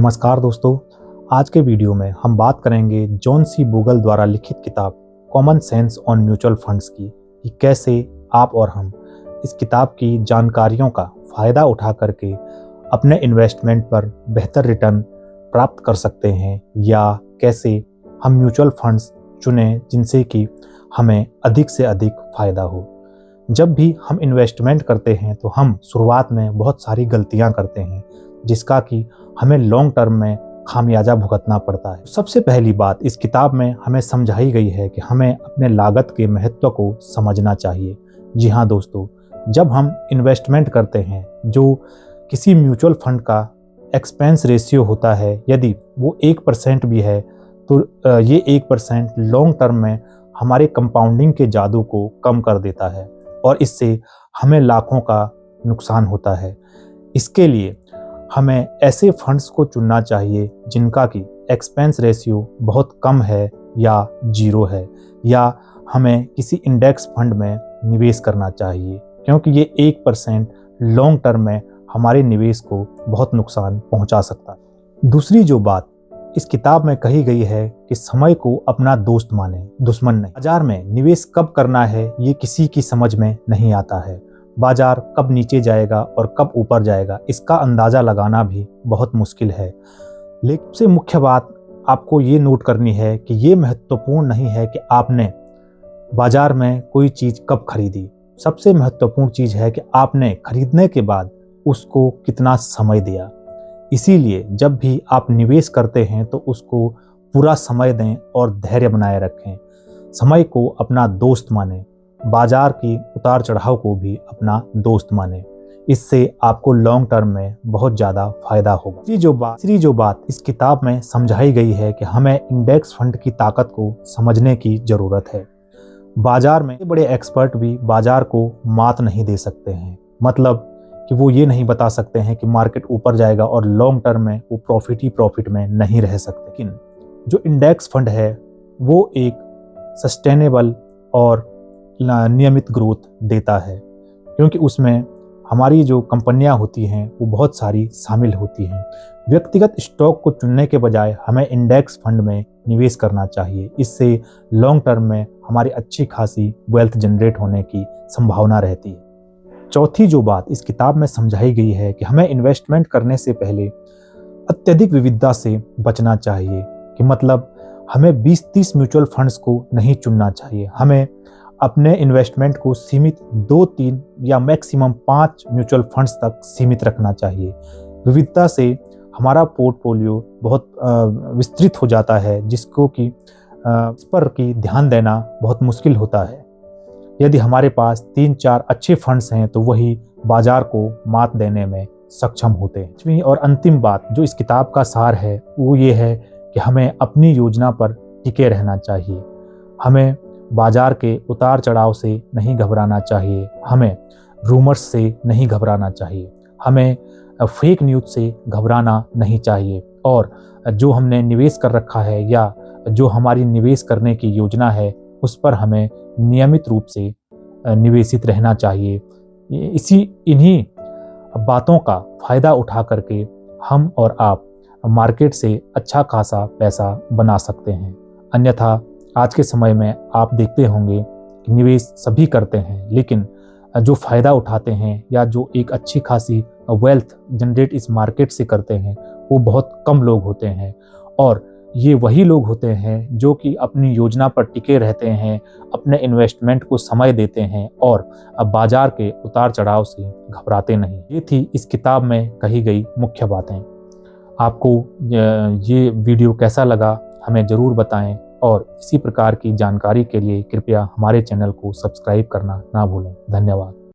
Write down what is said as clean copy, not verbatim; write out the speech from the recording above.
नमस्कार दोस्तों, आज के वीडियो में हम बात करेंगे जॉन सी बोगल द्वारा लिखित किताब common sense on mutual funds की कि कैसे आप और हम इस किताब की जानकारियों का फ़ायदा उठा करके अपने इन्वेस्टमेंट पर बेहतर रिटर्न प्राप्त कर सकते हैं या कैसे हम म्यूचुअल फंड्स चुनें जिनसे कि हमें अधिक से अधिक फ़ायदा हो। जब भी हम इन्वेस्टमेंट करते हैं तो हम शुरुआत में बहुत सारी गलतियां करते हैं जिसका कि हमें लॉन्ग टर्म में खामियाजा भुगतना पड़ता है। सबसे पहली बात इस किताब में हमें समझाई गई है कि हमें अपने लागत के महत्व को समझना चाहिए। जी हाँ दोस्तों, जब हम इन्वेस्टमेंट करते हैं जो किसी म्यूचुअल फंड का एक्सपेंस रेशियो होता है, यदि वो 1% भी है तो ये 1% लॉन्ग टर्म में हमारे कंपाउंडिंग के जादू को कम कर देता है और इससे हमें लाखों का नुकसान होता है। इसके लिए हमें ऐसे फंड्स को चुनना चाहिए जिनका कि एक्सपेंस रेशियो बहुत कम है या जीरो है, या हमें किसी इंडेक्स फंड में निवेश करना चाहिए क्योंकि ये 1% लॉन्ग टर्म में हमारे निवेश को बहुत नुकसान पहुंचा सकता है। दूसरी जो बात इस किताब में कही गई है कि समय को अपना दोस्त माने, दुश्मन नहीं। बाजार में निवेश कब करना है ये किसी की समझ में नहीं आता है। बाजार कब नीचे जाएगा और कब ऊपर जाएगा इसका अंदाज़ा लगाना भी बहुत मुश्किल है। लेकिन सबसे मुख्य बात आपको ये नोट करनी है कि ये महत्वपूर्ण नहीं है कि आपने बाजार में कोई चीज़ कब खरीदी। सबसे महत्वपूर्ण चीज़ है कि आपने खरीदने के बाद उसको कितना समय दिया। इसीलिए जब भी आप निवेश करते हैं तो उसको पूरा समय दें और धैर्य बनाए रखें। समय को अपना दोस्त मानें, बाजार की उतार चढ़ाव को भी अपना दोस्त माने। इससे आपको लॉन्ग टर्म में बहुत ज़्यादा फायदा होगा। तीसरी जो बात इस किताब में समझाई गई है कि हमें इंडेक्स फंड की ताकत को समझने की ज़रूरत है। बाजार में बड़े एक्सपर्ट भी बाजार को मात नहीं दे सकते हैं, मतलब कि वो ये नहीं बता सकते हैं कि मार्केट ऊपर जाएगा और लॉन्ग टर्म में वो प्रॉफिट में नहीं रह सकते। लेकिन जो इंडेक्स फंड है वो एक सस्टेनेबल और नियमित ग्रोथ देता है क्योंकि उसमें हमारी जो कंपनियां होती हैं वो बहुत सारी शामिल होती हैं। व्यक्तिगत स्टॉक को चुनने के बजाय हमें इंडेक्स फंड में निवेश करना चाहिए। इससे लॉन्ग टर्म में हमारी अच्छी खासी वेल्थ जनरेट होने की संभावना रहती है। चौथी जो बात इस किताब में समझाई गई है कि हमें इन्वेस्टमेंट करने से पहले अत्यधिक विविधता से बचना चाहिए, कि मतलब हमें 20-30 म्यूचुअल फंड्स को नहीं चुनना चाहिए। हमें अपने इन्वेस्टमेंट को सीमित 2-3 या मैक्सिमम 5 म्यूचुअल फंड्स तक सीमित रखना चाहिए। विविधता से हमारा पोर्टफोलियो बहुत विस्तृत हो जाता है जिसको कि इस पर की ध्यान देना बहुत मुश्किल होता है। यदि हमारे पास 3-4 अच्छे फंड्स हैं तो वही बाजार को मात देने में सक्षम होते हैं। पांचवी और अंतिम बात जो इस किताब का सार है वो ये है कि हमें अपनी योजना पर टिके रहना चाहिए। हमें बाजार के उतार चढ़ाव से नहीं घबराना चाहिए, हमें रूमर्स से नहीं घबराना चाहिए, हमें फेक न्यूज़ से घबराना नहीं चाहिए, और जो हमने निवेश कर रखा है या जो हमारी निवेश करने की योजना है उस पर हमें नियमित रूप से निवेशित रहना चाहिए। इन्हीं बातों का फ़ायदा उठा करके हम और आप मार्केट से अच्छा खासा पैसा बना सकते हैं। अन्यथा आज के समय में आप देखते होंगे कि निवेश सभी करते हैं लेकिन जो फ़ायदा उठाते हैं या जो एक अच्छी खासी वेल्थ जनरेट इस मार्केट से करते हैं वो बहुत कम लोग होते हैं, और ये वही लोग होते हैं जो कि अपनी योजना पर टिके रहते हैं, अपने इन्वेस्टमेंट को समय देते हैं और बाजार के उतार चढ़ाव से घबराते नहीं। ये थी इस किताब में कही गई मुख्य बातें। आपको ये वीडियो कैसा लगा हमें ज़रूर बताएं, और इसी प्रकार की जानकारी के लिए कृपया हमारे चैनल को सब्सक्राइब करना ना भूलें। धन्यवाद।